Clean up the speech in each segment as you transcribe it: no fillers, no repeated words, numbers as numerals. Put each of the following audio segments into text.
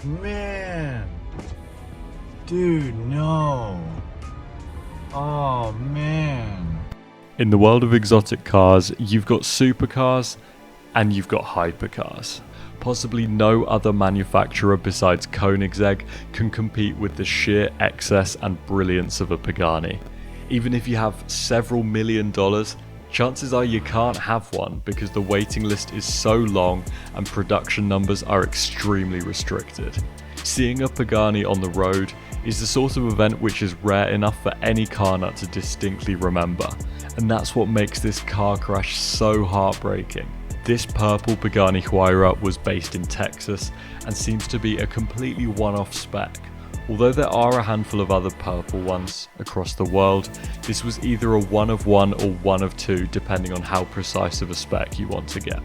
man. Dude, no. Oh, man. In the world of exotic cars, you've got supercars and you've got hypercars. Possibly no other manufacturer besides Koenigsegg can compete with the sheer excess and brilliance of a Pagani. Even if you have several $1 million, chances are you can't have one because the waiting list is so long and production numbers are extremely restricted. Seeing a Pagani on the road is the sort of event which is rare enough for any car nut to distinctly remember, and that's what makes this car crash so heartbreaking. This purple Pagani Huayra was based in Texas and seems to be a completely one-off spec. Although there are a handful of other purple ones across the world, this was either a one of one or one of two depending on how precise of a spec you want to get.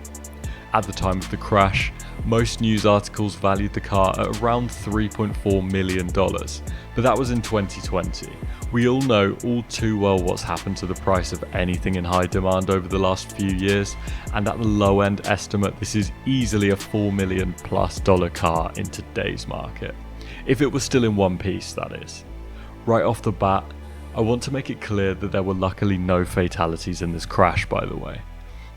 At the time of the crash, most news articles valued the car at around $3.4 million, but that was in 2020. We all know all too well what's happened to the price of anything in high demand over the last few years, and at the low end estimate this is easily a $4 million plus car in today's market. If it was still in one piece, that is. Right off the bat, I want to make it clear that there were luckily no fatalities in this crash, by the way.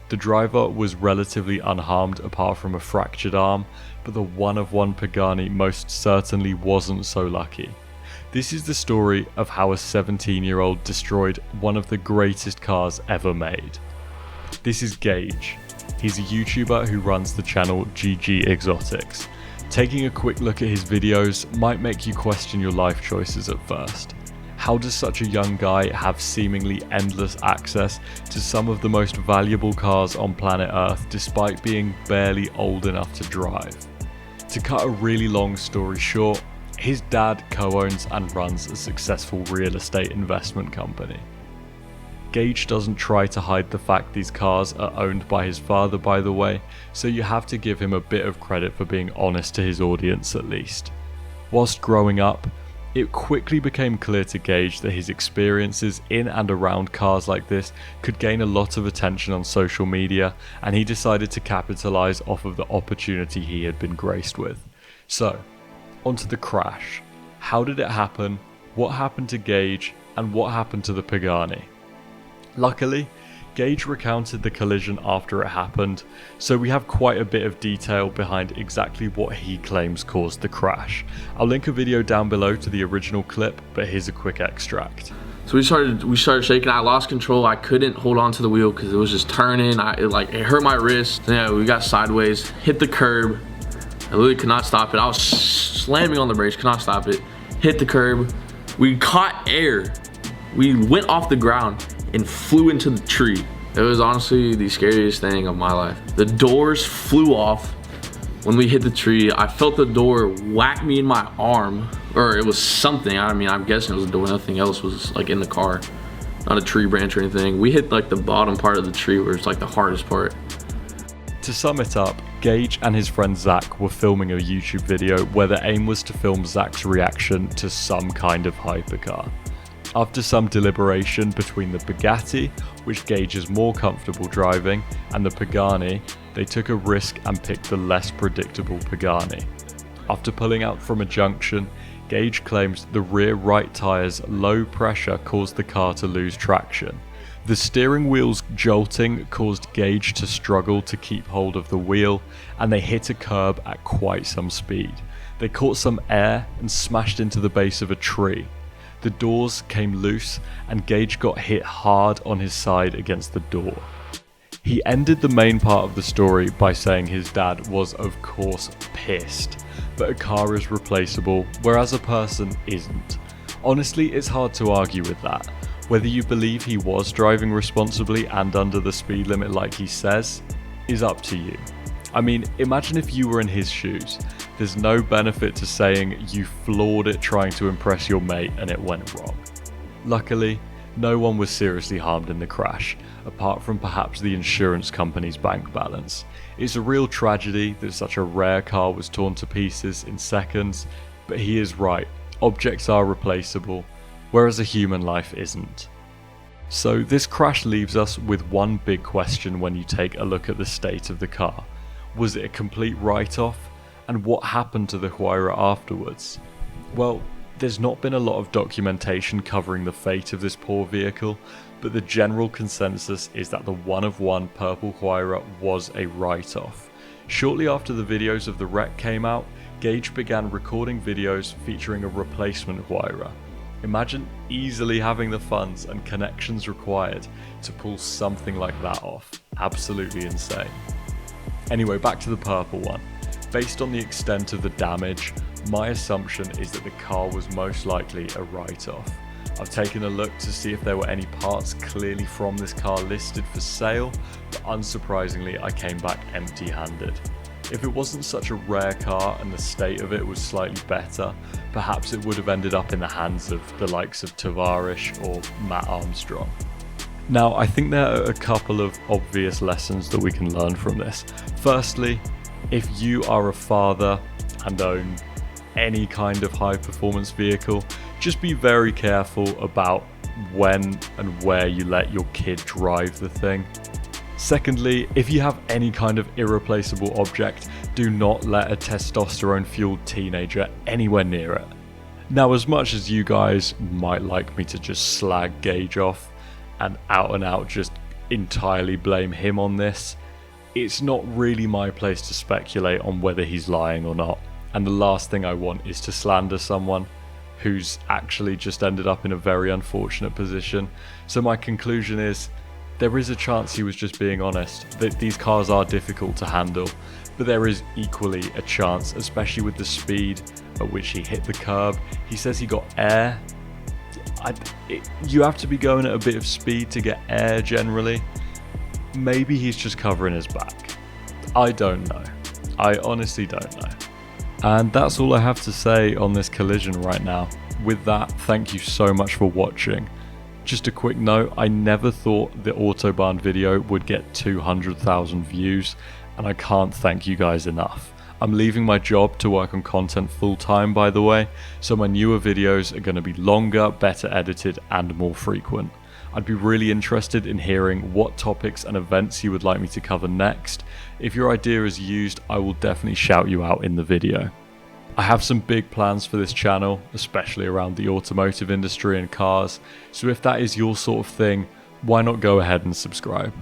The driver was relatively unharmed apart from a fractured arm, but the one-of-one Pagani most certainly wasn't so lucky. This is the story of how a 17-year-old destroyed one of the greatest cars ever made. This is Gage. He's a YouTuber who runs the channel GGExotics. Taking a quick look at his videos might make you question your life choices at first. How does such a young guy have seemingly endless access to some of the most valuable cars on planet Earth despite being barely old enough to drive? To cut a really long story short, his dad co-owns and runs a successful real estate investment company. Gage doesn't try to hide the fact these cars are owned by his father, by the way, so you have to give him a bit of credit for being honest to his audience at least. Whilst growing up, it quickly became clear to Gage that his experiences in and around cars like this could gain a lot of attention on social media, and he decided to capitalize off of the opportunity he had been graced with. So, onto the crash. How did it happen? What happened to Gage? And what happened to the Pagani? Luckily, Gage recounted the collision after it happened, so we have quite a bit of detail behind exactly what he claims caused the crash. I'll link a video down below to the original clip, but here's a quick extract. So we started shaking. I lost control. I couldn't hold on to the wheel because it was just turning. It hurt my wrist. So yeah, we got sideways, hit the curb. I literally could not stop it. I was slamming on the brakes, could not stop it. Hit the curb. We caught air. We went off the ground and flew into the tree. It was honestly the scariest thing of my life. The doors flew off when we hit the tree. I felt the door whack me in my arm, or it was something. I mean, I'm guessing it was a door. Nothing else was like in the car, not a tree branch or anything. We hit like the bottom part of the tree where it's like the hardest part. To sum it up, Gage and his friend Zach were filming a YouTube video where the aim was to film Zach's reaction to some kind of hypercar. After some deliberation between the Bugatti, which Gage is more comfortable driving, and the Pagani, they took a risk and picked the less predictable Pagani. After pulling out from a junction, Gage claims the rear right tyre's low pressure caused the car to lose traction. The steering wheel's jolting caused Gage to struggle to keep hold of the wheel, and they hit a curb at quite some speed. They caught some air and smashed into the base of a tree. The doors came loose and Gage got hit hard on his side against the door. He ended the main part of the story by saying his dad was of course pissed, but a car is replaceable, whereas a person isn't. Honestly, it's hard to argue with that. Whether you believe he was driving responsibly and under the speed limit like he says, is up to you. I mean, imagine if you were in his shoes. There's no benefit to saying you floored it trying to impress your mate and it went wrong. Luckily, no one was seriously harmed in the crash, apart from perhaps the insurance company's bank balance. It's a real tragedy that such a rare car was torn to pieces in seconds, but he is right, objects are replaceable, whereas a human life isn't. So this crash leaves us with one big question when you take a look at the state of the car. Was it a complete write-off? And what happened to the Huayra afterwards? Well, there's not been a lot of documentation covering the fate of this poor vehicle, but the general consensus is that the one-of-one purple Huayra was a write-off. Shortly after the videos of the wreck came out, Gage began recording videos featuring a replacement Huayra. Imagine easily having the funds and connections required to pull something like that off. Absolutely insane. Anyway, back to the purple one. Based on the extent of the damage, my assumption is that the car was most likely a write-off. I've taken a look to see if there were any parts clearly from this car listed for sale, but unsurprisingly I came back empty-handed. If it wasn't such a rare car and the state of it was slightly better, perhaps it would have ended up in the hands of the likes of Tavares or Matt Armstrong. Now, I think there are a couple of obvious lessons that we can learn from this. Firstly, if you are a father and own any kind of high performance vehicle, just be very careful about when and where you let your kid drive the thing. Secondly, if you have any kind of irreplaceable object, do not let a testosterone fueled teenager anywhere near it. Now, as much as you guys might like me to just slag Gage off and out just entirely blame him on this, it's not really my place to speculate on whether he's lying or not. And the last thing I want is to slander someone who's actually just ended up in a very unfortunate position. So my conclusion is, there is a chance he was just being honest, that these cars are difficult to handle, but there is equally a chance, especially with the speed at which he hit the curb. He says he got air. You have to be going at a bit of speed to get air generally. Maybe he's just covering his back. I don't know. I honestly don't know. And that's all I have to say on this collision right now. With that, thank you so much for watching. Just a quick note, I never thought the Autobahn video would get 200,000 views, and I can't thank you guys enough. I'm leaving my job to work on content full time, by the way, so my newer videos are going to be longer, better edited, and more frequent. I'd be really interested in hearing what topics and events you would like me to cover next. If your idea is used, I will definitely shout you out in the video. I have some big plans for this channel, especially around the automotive industry and cars, so if that is your sort of thing, why not go ahead and subscribe.